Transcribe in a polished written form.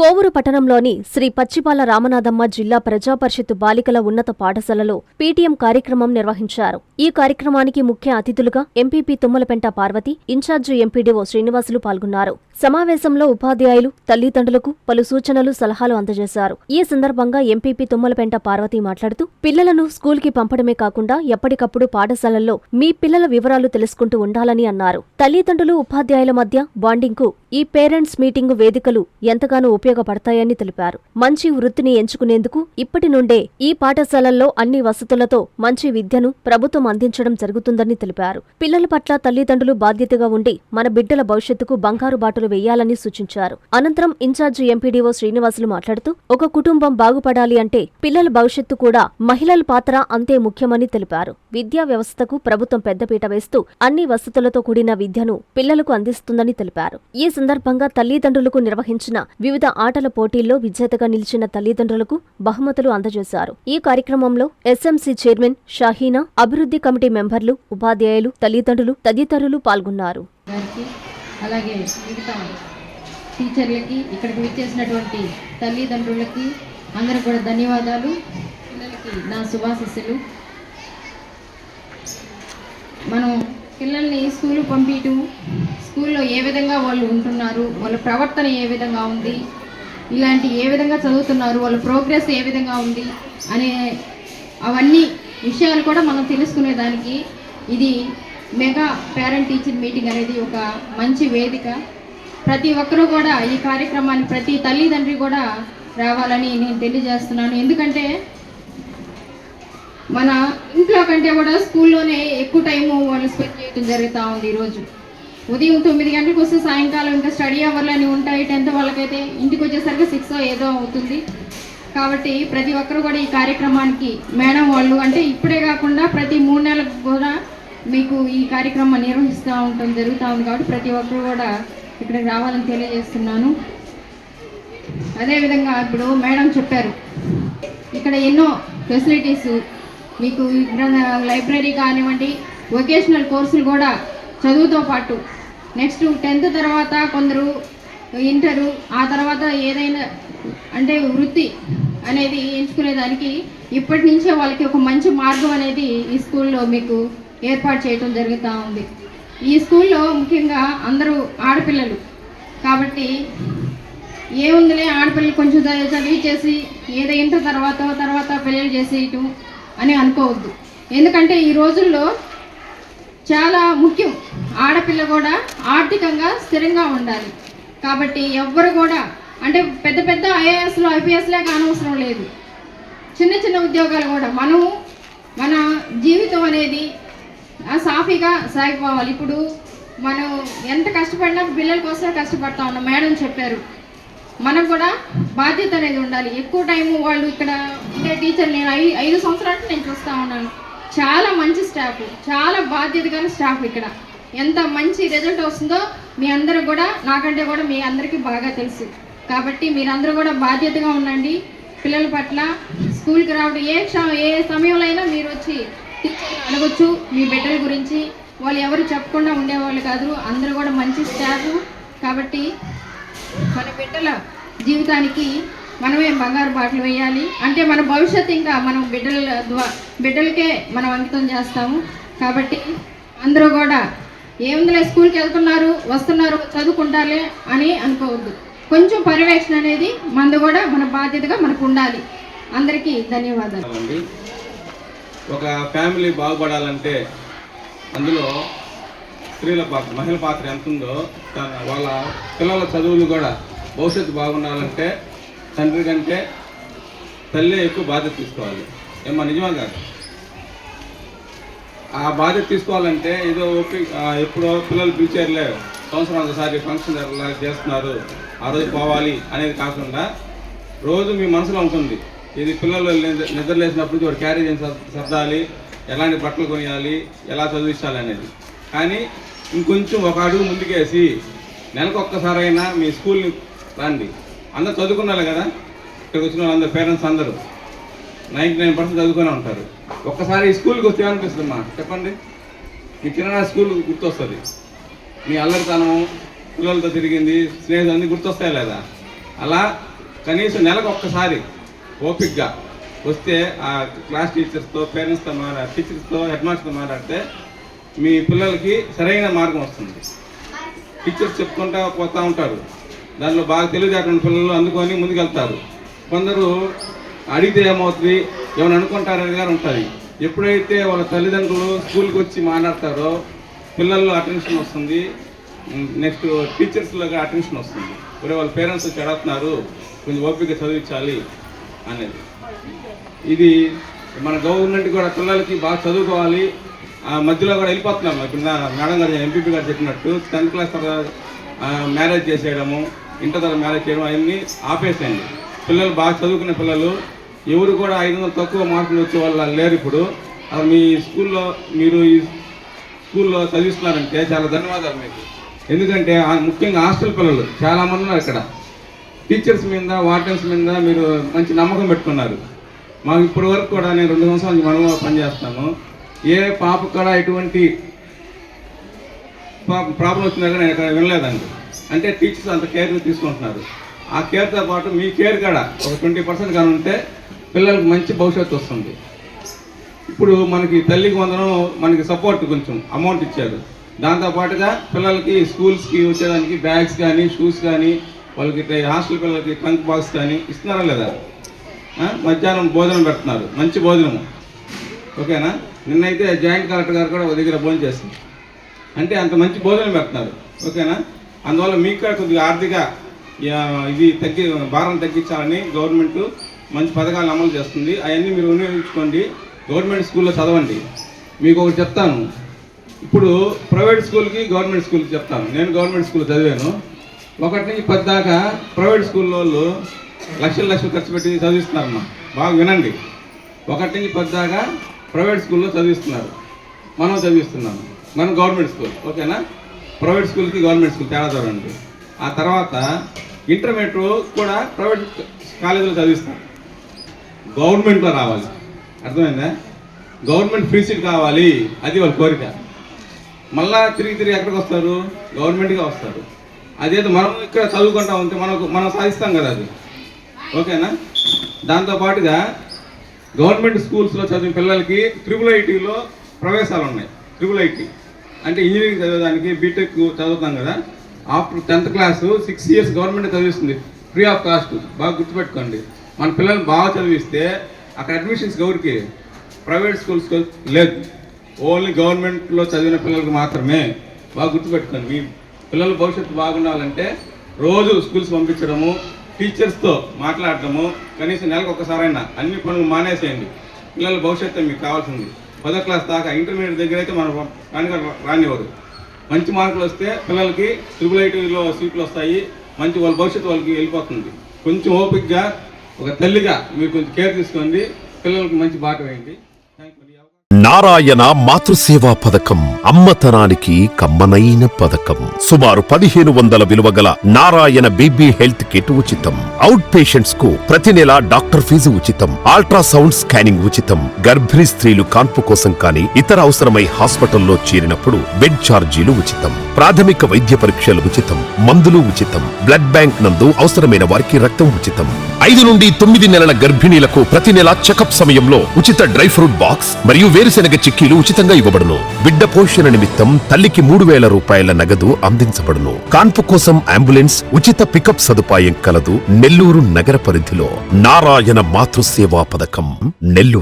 కోవూరు పట్టణంలోని శ్రీ పచ్చిపాల రామనాథమ్మ జిల్లా ప్రజాపరిషత్తు బాలికల ఉన్నత పాఠశాలలో పీటీఎం కార్యక్రమం నిర్వహించారు. ఈ కార్యక్రమానికి ముఖ్య అతిథులుగా MPP Tummalapenta Parvathi, incharge MPDO Srinivasulu పాల్గొన్నారు. సమావేశంలో ఉపాధ్యాయులు, తల్లిదండ్రులకు పలు సూచనలు, సలహాలు అందజేశారు. ఈ సందర్భంగా ఎంపీపీ తుమ్మలపెంట పార్వతి మాట్లాడుతూ, పిల్లలను స్కూల్కి పంపడమే కాకుండా ఎప్పటికప్పుడు పాఠశాలల్లో మీ పిల్లల వివరాలు తెలుసుకుంటూ ఉండాలని అన్నారు. తల్లిదండ్రులు, ఉపాధ్యాయుల మధ్య బాండింగ్కు ఈ పేరెంట్స్ మీటింగు వేదికలు ఎంతగానో ఉపయోగపడతాయని తెలిపారు. మంచి వృత్తిని ఎంచుకునేందుకు ఇప్పటి నుండే ఈ పాఠశాలల్లో అన్ని వసతులతో మంచి విద్యను ప్రభుత్వం అందించడం జరుగుతుందని తెలిపారు. పిల్లల పట్ల తల్లిదండ్రులు బాధ్యతగా ఉండి మన బిడ్డల భవిష్యత్తుకు బంగారు బాటలు వేయాలని సూచించారు. అనంతరం ఇన్ఛార్జి ఎంపీడీఓ శ్రీనివాసులు మాట్లాడుతూ, ఒక కుటుంబం బాగుపడాలి అంటే పిల్లల భవిష్యత్తు కూడా మహిళల పాత్ర అంతే ముఖ్యమని తెలిపారు. విద్యా వ్యవస్థకు ప్రభుత్వం పెద్దపీట వేస్తూ అన్ని వసతులతో కూడిన విద్యను పిల్లలకు అందిస్తుందని తెలిపారు. ఈ సందర్భంగా తల్లిదండ్రులకు నిర్వహించిన వివిధ ఆటల పోటీల్లో విజేతగా నిలిచిన తల్లిదండ్రులకు బహుమతులు అందజేశారు. ఈ కార్యక్రమంలో ఎస్ఎంసీ చైర్మన్ షాహీనా, అభివృద్ధి కమిటీ మెంబర్లు, ఉపాధ్యాయులు, తల్లిదండ్రులు తదితరులు పాల్గొన్నారు. అలాగే మిగతా టీచర్లకి, ఇక్కడికి విచ్చేసినటువంటి తల్లిదండ్రులకి అందరూ కూడా ధన్యవాదాలు. పిల్లలకి నా శుభాశీస్సులు. మనం పిల్లల్ని స్కూలు పంపించడం, స్కూల్లో ఏ విధంగా వాళ్ళు ఉంటున్నారు, వాళ్ళ ప్రవర్తన ఏ విధంగా ఉంది, ఇలాంటి ఏ విధంగా చదువుతున్నారు, వాళ్ళ ప్రోగ్రెస్ ఏ విధంగా ఉంది అనే అవన్నీ విషయాలు కూడా మనం తెలుసుకునేదానికి ఇది మెగా పేరెంట్ టీచర్ మీటింగ్ అనేది ఒక మంచి వేదిక. ప్రతి ఒక్కరూ కూడా ఈ కార్యక్రమాన్ని, ప్రతి తల్లిదండ్రి కూడా రావాలని నేను తెలియజేస్తున్నాను. ఎందుకంటే మన ఇంట్లో కంటే కూడా స్కూల్లోనే ఎక్కువ టైము వాళ్ళు స్పెండ్ చేయడం జరుగుతూ ఉంది. ఈరోజు ఉదయం 9 గంటలకు వస్తే సాయంకాలం ఇంకా స్టడీ అవర్లు అని ఉంటాయి. 10th వాళ్ళకైతే ఇంటికి వచ్చేసరికి 6 ఏదో అవుతుంది. కాబట్టి ప్రతి ఒక్కరు కూడా ఈ కార్యక్రమానికి మేడం వాళ్ళు అంటే ఇప్పుడే కాకుండా ప్రతి 3 నెలలకు కూడా మీకు ఈ కార్యక్రమం నిర్వహిస్తూ ఉండటం జరుగుతూ ఉంది. కాబట్టి ప్రతి ఒక్కరు కూడా ఇక్కడికి రావాలని తెలియజేస్తున్నాను. అదేవిధంగా ఇప్పుడు మేడం చెప్పారు, ఇక్కడ ఎన్నో ఫెసిలిటీస్ మీకు లైబ్రరీ కానివ్వండి, వొకేషనల్ కోర్సులు కూడా చదువుతో పాటు నెక్స్ట్ 10th తర్వాత కొందరు ఇంటరు, ఆ తర్వాత ఏదైనా అంటే వృత్తి అనేది ఎంచుకునేదానికి ఇప్పటి నుంచే వాళ్ళకి ఒక మంచి మార్గం అనేది ఈ స్కూల్లో మీకు ఏర్పాటు చేయడం జరుగుతూ ఉంది. ఈ స్కూల్లో ముఖ్యంగా అందరూ ఆడపిల్లలు కాబట్టి ఏముందిలే ఆడపిల్లలు కొంచెం చదివించేసి ఏదో ఇంటర్ తర్వాత పెళ్ళిళ్ళు చేసేయటం అని అనుకోవద్దు. ఎందుకంటే ఈ రోజుల్లో చాలా ముఖ్యం ఆడపిల్ల కూడా ఆర్థికంగా స్థిరంగా ఉండాలి. కాబట్టి ఎవ్వరు కూడా అంటే పెద్ద ఐఏఎస్లు ఐపీఎస్లే కానవసరం లేదు. చిన్న ఉద్యోగాలు కూడా మన జీవితం అనేది సాఫీగా సాగిపోవాలి. ఇప్పుడు మనం ఎంత కష్టపడినా పిల్లల కోసమే కష్టపడతా ఉన్నాం. మేడం చెప్పారు, మనకు కూడా బాధ్యత అనేది ఉండాలి. ఎక్కువ టైము వాళ్ళు ఇక్కడ ఉండే టీచర్ నేను 5 సంవత్సరాలు నేను చూస్తూ ఉన్నాను. చాలా మంచి స్టాఫ్, చాలా బాధ్యత గల స్టాఫ్. ఇక్కడ ఎంత మంచి రిజల్ట్ వస్తుందో మీ అందరూ కూడా, నాకంటే కూడా మీ అందరికీ బాగా తెలుసు. కాబట్టి మీరందరూ కూడా బాధ్యతగా ఉండండి. పిల్లల పట్ల స్కూల్కి రావడం ఏ సమయంలో అయినా మీరు వచ్చి టీచర్ని అడగొచ్చు మీ బిడ్డల గురించి. వాళ్ళు ఎవరు చెప్పకుండా ఉండేవాళ్ళు కాదు, అందరూ కూడా మంచి స్టాఫ్. కాబట్టి మన బిడ్డల జీవితానికి మనమే బంగారు బాటలు వేయాలి. అంటే మన భవిష్యత్తు ఇంకా మనం బిడ్డలకే మనం అంకితం చేస్తాము. కాబట్టి అందరూ కూడా ఏముందిలే స్కూల్కి వెళ్తున్నారు, వస్తున్నారు, చదువుకుంటారులే అని అనుకోవద్దు. కొంచెం పర్యవేక్షణ అనేది మనది కూడా మన బాధ్యతగా మనకు ఉండాలి. అందరికీ ధన్యవాదాలు. ఒక ఫ్యామిలీ బాగుపడాలంటే అందులో స్త్రీల పాత్ర, మహిళల పాత్ర ఎంత ఉందో, వాళ్ళ పిల్లల చదువులు కూడా భవిష్యత్తు బాగుండాలంటే తండ్రి కంటే తల్లి ఎక్కువ బాధ్యత తీసుకోవాలి. ఏమో నిజమా కాదు? ఆ బాధ్యత తీసుకోవాలంటే ఏదో ఎప్పుడో పిల్లలు పిలిచేర్లే సంవత్సరం ఒకసారి ఫంక్షన్ చేస్తున్నారు, ఆ రోజు పోవాలి అనేది కాకుండా రోజు మీ మనసులో ఉంటుంది, ఇది పిల్లలు నిద్ర లేచినప్పుడు వాడు క్యారీ చేసి సర్దాలి, ఎలాంటి బట్టలు కొనియాలి, ఎలా చదివించాలి అనేది. కానీ ఇంకొంచెం ఒక అడుగు ముందుకేసి నెలకు ఒక్కసారైనా మీ స్కూల్ని రండి. అందరు చదువుకున్నారు కదా, ఇక్కడికి వచ్చిన అందరు పేరెంట్స్ అందరూ 99% చదువుకునే ఉంటారు. ఒక్కసారి ఈ స్కూల్కి వస్తే ఏమనిపిస్తుందమ్మా చెప్పండి? మీ చిన్న స్కూల్ గుర్తొస్తుంది, మీ అల్లరితనం, పిల్లలతో తిరిగింది, స్నేహితులు అన్నీ గుర్తొస్తాయి లేదా? అలా కనీసం నెలకు ఒక్కసారి ఓపిక్గా వస్తే ఆ క్లాస్ టీచర్స్తో, పేరెంట్స్తో టీచర్స్తో, హెడ్ మాస్టర్తో మాట్లాడితే మీ పిల్లలకి సరైన మార్గం వస్తుంది. టీచర్స్ చెప్పుకుంటూ పోతూ ఉంటారు, దానిలో బాగా తెలివితేటలు పిల్లలు అందుకొని ముందుకెళ్తారు. కొందరు అడిగితే ఏమవుతుంది, ఏమైనా అనుకుంటారనేది కానీ ఉంటుంది. ఎప్పుడైతే వాళ్ళ తల్లిదండ్రులు స్కూల్కి వచ్చి మాట్లాడతారో పిల్లల్లో అటెన్షన్ వస్తుంది, నెక్స్ట్ టీచర్స్లో అటెన్షన్ వస్తుంది. ఇప్పుడు వాళ్ళ పేరెంట్స్ వచ్చి అడుగుతున్నారు, కొంచెం ఓపిక చదివించాలి అనేది. ఇది మన గవర్నమెంట్ కూడా పిల్లలకి బాగా చదువుకోవాలి, ఆ మధ్యలో కూడా వెళ్ళిపోతున్నాము. ఇప్పుడు మేడం గారు ఎంపీపీ గారు చెప్పినట్టు 10th క్లాస్ తర్వాత మ్యారేజ్ చేసేయడము, ఇంటర్ తర్వాత మ్యారేజ్ చేయడం అవన్నీ ఆపేసేయండి. పిల్లలు బాగా చదువుకునే పిల్లలు ఎవరు కూడా 500 తక్కువ మార్కులు వచ్చే వాళ్ళు లేరు. ఇప్పుడు మీ స్కూల్లో మీరు ఈ స్కూల్లో చదివిస్తున్నారంటే చాలా ధన్యవాదాలు మీకు. ఎందుకంటే ముఖ్యంగా హాస్టల్ పిల్లలు చాలామంది ఉన్నారు ఇక్కడ. టీచర్స్ మీద, వార్డెన్స్ మీద మీరు మంచి నమ్మకం పెట్టుకున్నారు. మాకు ఇప్పటి వరకు కూడా నేను 2 సంవత్సరాల నుంచి మనలో పనిచేస్తాను. ఏ పాప కూడా ఎటువంటి ప్రాబ్లం వచ్చినా కానీ నేను ఇక్కడ వినలేదండి. అంటే టీచర్స్ అంత కేర్ తీసుకుంటున్నారు. ఆ కేర్తో పాటు మీ కేర్ కూడా ఒక 20% కానీ ఉంటే పిల్లలకు మంచి భవిష్యత్తు వస్తుంది. ఇప్పుడు మనకి తల్లికి వందనం, మనకి సపోర్ట్ కొంచెం అమౌంట్ ఇచ్చారు. దాంతోపాటుగా పిల్లలకి స్కూల్స్కి వచ్చేదానికి బ్యాగ్స్ కానీ, షూస్ కానీ, వాళ్ళకి హాస్టల్ పిల్లలకి ట్రంక్ బాక్స్ కానీ ఇస్తున్నారా లేదా? మధ్యాహ్నం భోజనం పెడుతున్నారు, మంచి భోజనము. ఓకేనా? నిన్నైతే జాయింట్ కలెక్టర్ గారు కూడా ఒక దగ్గర భోజనం చేస్తారు. అంటే అంత మంచి భోజనం పెడుతున్నారు. ఓకేనా? అందువల్ల మీకు కూడా కొద్దిగా ఆర్థిక ఇది భారం తగ్గించాలని గవర్నమెంట్ మంచి పథకాలను అమలు చేస్తుంది. అవన్నీ మీరు వినియోగించుకోండి. గవర్నమెంట్ స్కూల్లో చదవండి. మీకు ఒకటి చెప్తాను, ఇప్పుడు ప్రైవేట్ స్కూల్కి, గవర్నమెంట్ స్కూల్కి చెప్తాను. నేను గవర్నమెంట్ స్కూల్ చదివాను. 1 నుంచి 10 దాకా ప్రైవేట్ స్కూల్లో వాళ్ళు లక్షలు ఖర్చు పెట్టి చదివిస్తున్నారమ్మా. బాగా వినండి. 1 నుంచి 10 దాకా ప్రైవేట్ స్కూల్లో చదివిస్తున్నారు. మనం చదివిస్తున్నాము, మనం గవర్నమెంట్ స్కూల్. ఓకేనా? ప్రైవేట్ స్కూల్కి గవర్నమెంట్ స్కూల్ తేడా చూడండి. ఆ తర్వాత ఇంటర్మీడియట్ కూడా ప్రైవేట్ కాలేజీలో చదివిస్తారు. గవర్నమెంట్లో రావాలి. అర్థమైందా? గవర్నమెంట్ ఫ్రీ సీట్ కావాలి, అది వాళ్ళ కోరిక. మళ్ళా తిరిగి ఎక్కడికి వస్తారు? గవర్నమెంట్గా వస్తారు. అదేదో మనం ఇక్కడ చదువుకుంటా ఉంటే మనం సాధిస్తాం కదా అది. ఓకేనా? దాంతోపాటుగా గవర్నమెంట్ స్కూల్స్లో చదివిన పిల్లలకి IIITలో ప్రవేశాలు ఉన్నాయి. IIIT అంటే ఇంజనీరింగ్ చదవడానికి, బీటెక్ చదువుతాం కదా. After 10th class 6 years government చదివిస్తుంది, ఫ్రీ ఆఫ్ కాస్ట్. బాగా గుర్తుపెట్టుకోండి. మన పిల్లల్ని బాగా చదివిస్తే అక్కడ అడ్మిషన్స్ ఎవరికి? ప్రైవేట్ స్కూల్స్కి లేదు, ఓన్లీ గవర్నమెంట్లో చదివిన పిల్లలకి మాత్రమే. బాగా గుర్తుపెట్టుకోండి. మీ పిల్లల భవిష్యత్తు బాగుండాలంటే రోజు స్కూల్స్ పంపించడము, టీచర్స్తో మాట్లాడటము, కనీసం నెలకు ఒక్కసారైనా అన్ని పనులు మానేసేయండి. పిల్లల భవిష్యత్తు మీకు కావాల్సింది. 10th క్లాస్ దాకా, ఇంటర్మీడియట్ దగ్గర అయితే మన రానివ్వరు. మంచి మార్కులు వస్తే పిల్లలకి IIITలో సీట్లు వస్తాయి. మంచి వాళ్ళ భవిష్యత్తు వాళ్ళకి వెళ్ళిపోతుంది. కొంచెం ఓపికగా ఒక తల్లిగా మీరు కొంచెం కేర్ తీసుకోండి. పిల్లలకు మంచి బాట వేయండి. నారాయణ మాతృసేవా పథకం అమ్మతనానికి కమ్మనైన పథకం. సుమారు 1500 విలువగల నారాయణ బేబీ హెల్త్ కిట్ ఉచితం. అవుట్ పేషెంట్స్ కు ప్రతి నెల డాక్టర్ ఫీజు ఉచితం. అల్ట్రాసౌండ్ స్కానింగ్ ఉచితం. గర్భిణీ స్త్రీలు కాన్పు కోసం కానీ ఇతర అవసరమై హాస్పిటల్లో చేరినప్పుడు బెడ్ ఛార్జీలు ఉచితం. ప్రాథమిక వైద్య పరీక్షలు ఉచితం. మందులు ఉచితం. బ్లడ్ బ్యాంక్ నందు అవసరమైన వారికి రక్తం ఉచితం. 5 నుండి 9 నెలల గర్భిణీలకు ప్రతి నెల చెకప్ సమయంలో ఉచిత డ్రై ఫ్రూట్ బాక్స్ మరియు వేరుశెనగ చిక్కీలు ఉచితంగా ఇవ్వబడును. బిడ్డ పోషణ నిమిత్తం తల్లికి 3000 రూపాయల నగదు అందించబడును. కాన్పు కోసం అంబులెన్స్, ఉచిత పికప్ సదుపాయం కలదు. నెల్లూరు నగర పరిధిలో నారాయణ మాతృసేవా పథకం, నెల్లూరు.